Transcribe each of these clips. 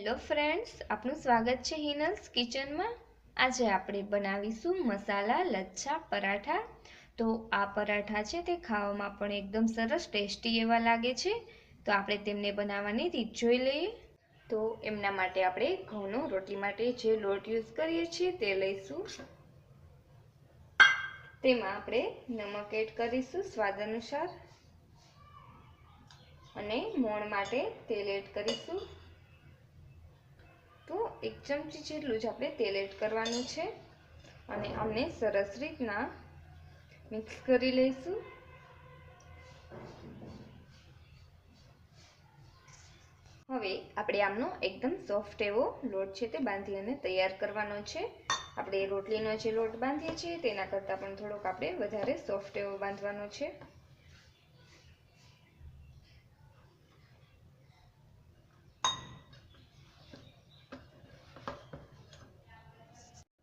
Hello friends, આપનું સ્વાગત છે હિનલ્સ કિચનમાં। આજે આપણે બનાવીશું મસાલા લચ્છા પરાઠા। તો આ પરાઠા છે તે ખાવામાં પણ એકદમ સરસ ટેસ્ટી એવા લાગે છે। તો આપણે તેમને બનાવવાની રીત જોઈ લઈએ। તો એમના માટે આપણે ઘઉંનો રોટલી માટે જે લોટ યુઝ કરીએ છીએ તે લઈશું। તેમાં આપણે નમક એડ કરીશું સ્વાદ અનુસાર અને મોણ માટે તેલ એડ કરીશું। તો 1 ચમચી જેટલું જ આપણે તેલ એડ કરવાનું છે અને આમને સરસ રીતના મિક્સ કરી લઈશું। હવે આપણે આમનો એકદમ સોફ્ટ એવો લોટ છે તે બાંધી અને તૈયાર કરવાનો છે। આપણે રોટલીનો જે લોટ બાંધીએ છીએ તેના કરતાં પણ થોડોક આપણે વધારે સોફ્ટ એવો બાંધવાનો છે।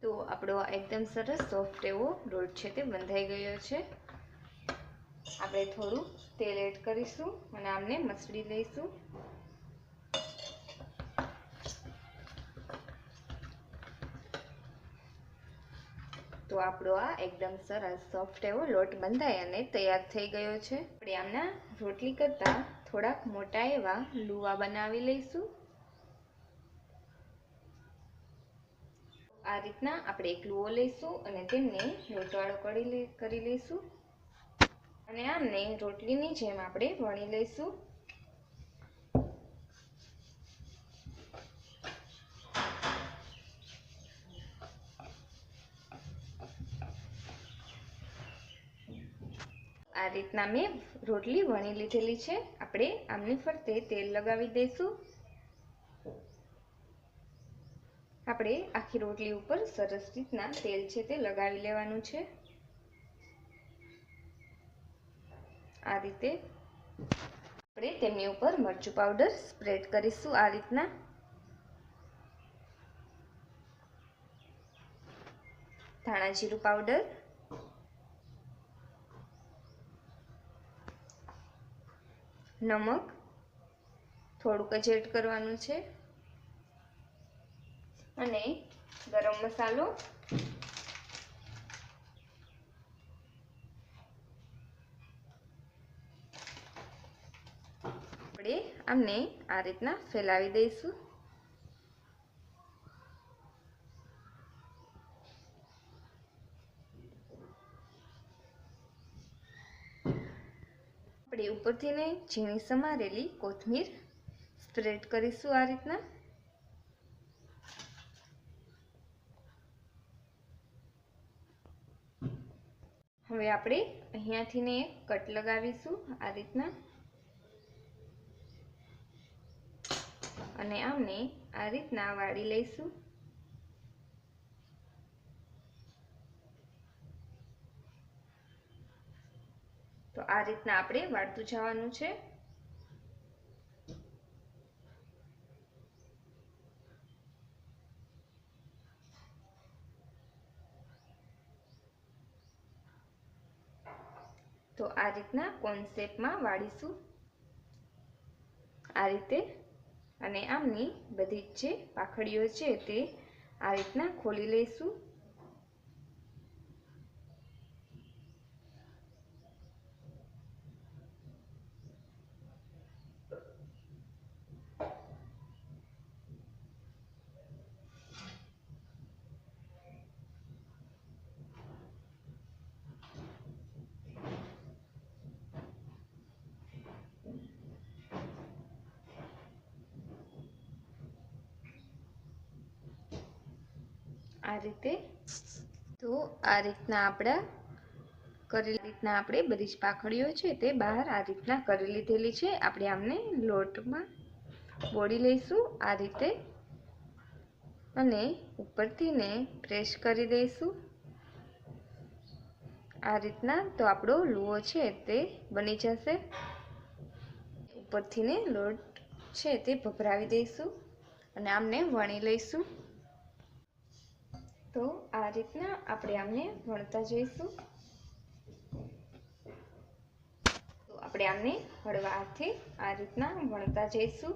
તો આપણો એકદમ સરસ સોફ્ટ એવો લોટ છે તે બંધાઈ ગયો છે। આપણે થોડું તેલ એડ કરીશું અને આમને મસળી લઈશું। તો આપણો આ એકદમ સરસ સોફ્ટ એવો લોટ બંધાઈ અને તૈયાર થઈ ગયો છે। આપણે આમના રોટલી કરતાં થોડાક મોટા એવા લુવા બનાવી લઈશું। આ રીતના આપણે એક લુઓ લઈશું અને તેમને લોટવાળો કરી લઈશું અને આમને રોટલીની જેમ આપણે વણી લઈશું। આ રીતના મેં રોટલી વણી લીધેલી છે। આપણે આમની ફરતે તેલ લગાવી દઈશું। આપણે આખી રોટલી ઉપર સરસ રીતના તેલ છે તે લગાવી લેવાનું છે। આ રીતે આપણે તેમની ઉપર મરચું પાવડર સ્પ્રેડ કરીશું। આ રીતના ધાણા જીરું પાવડર, નમક થોડુંક જ એડ કરવાનું છે અને ગરમ મસાલો, આપણે આમને આ રીતના ફેલાવી દઈશું। આપણે ઉપરથી ને ઝીણી સમારેલી કોથમીર સ્પ્રેડ કરીશું આ રીતના। હવે આપણે અહીંયાથી ને કટ લગાવીશું આ રીતના અને આમને આ રીતના વાળી લઈશું। તો આ રીતના આપણે વાળતું જવાનું છે। તો આ રીતના કોન શેપમાં વાળીશું આ રીતે અને આમની બધી જે પાખડીઓ છે તે આ રીતના ખોલી લઈશું। આ રીતે તો આ રીતના આપણે બધી જ પાખડીઓ છે તે બહાર આ રીતના કરી લીધેલી છે। આપણે આમને લોટમાં બોળી લઈશું આ રીતે અને ઉપરથી ને પ્રેસ કરી દઈશું આ રીતના। તો આપણો લુઓ છે તે બની જશે। ઉપરથી ને લોટ છે તે ભભરાવી દઈશું અને આમને વણી લઈશું। તો આ રીતના આપણે આમને વણતા જઈશું। તો આપણે આમને હળવા હાથે આ રીતના વણતા જઈશું।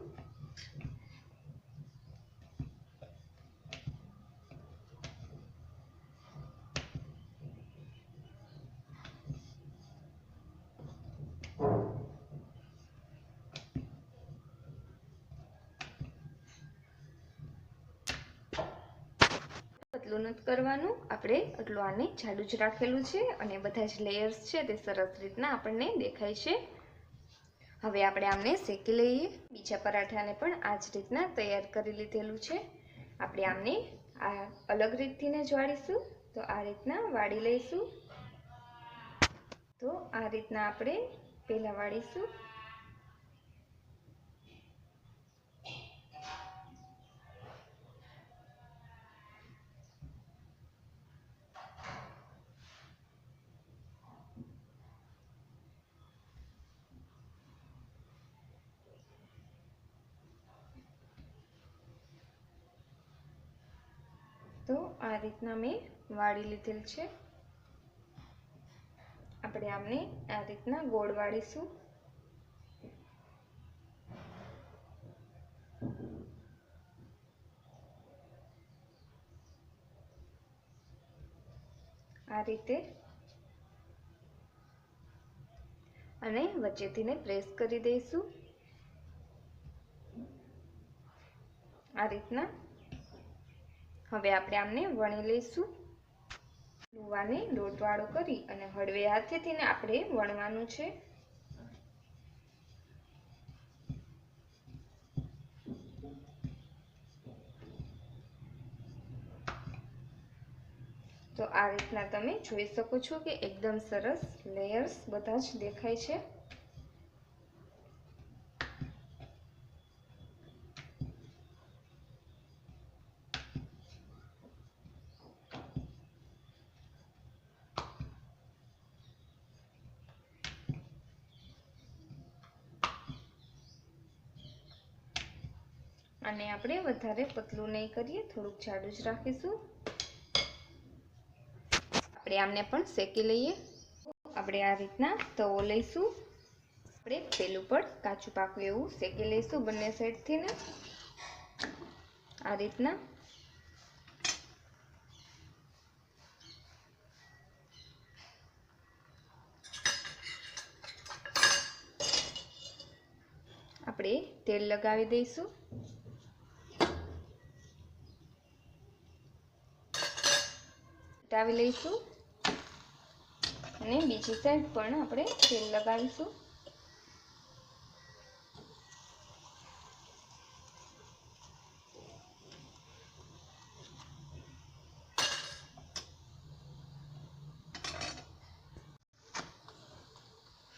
પતલું નથી કરવાનું, આપણે એટલું આને જાડું જ રાખેલું છે અને બધા જ લેયર્સ છે તે સરસ રીતના આપણને દેખાય છે. હવે આપણે આમને શેકી લઈએ. બીજા પરાઠાને પણ આ જ રીતના તૈયાર કરી લીધેલું છે. આપણે આમને આ અલગ રીતથી જ વાળીશું. તો આ રીતના વાળી લઈશું. તો આ રીતના આપણે પહેલાં વાળીશું. તો આ રીતના મેં વાળી લીધેલ છે. આપણે આમને આ રીતના ગોળ વાળીશું. આ રીતે અને વચ્ચેથી પ્રેસ કરી દઈશું. આ રીતના હવે આપણે આમને વણી લઈશું. લુવાને લોટવાળો કરી અને હળવે હાથેથી આપણે વણવાનું છે. તો આ રીતના તમે જોઈ શકો છો કે એકદમ સરસ લેયર્સ બધા જ દેખાય છે. અને આપણે વધારે પતલું નહીં કરીએ, થોડુંક જાડું જ રાખીશું. આપણે આમને પણ શેકી લઈએ. આપણે આ રીતના તવો લઈશું. આપણે પેલું પણ કાચું પાકું એવું શેકી લઈશું બંને સાઈડથી ને આ રીતના. આપણે તેલ લગાવી દઈશું. ઉલટાવી લઈશું અને બીજી સાઈડ પણ આપણે તેલ લગાવીશું.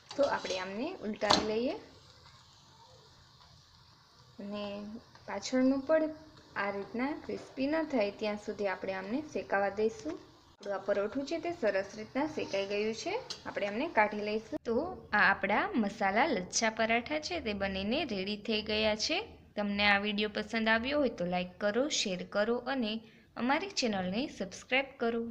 તો આપણે આમને ઉલટાવી લઈએ અને પાછળનું પણ આ રીતના ક્રિસ્પી ન થાય ત્યાં સુધી આપણે આમને શેકાવા દઈશું. આપણું આ પરોઠું છે તે સરસ રીતના શેકાઈ ગયું છે. આપણે આમને કાઢી લઈશું. તો આ આપણા મસાલા લચ્છા પરાઠા છે તે બનીને રેડી થઈ ગયા છે. તમને આ વિડીયો પસંદ આવ્યો હોય તો લાઈક કરો, શેર કરો અને અમારી ચેનલને સબસ્ક્રાઈબ કરો.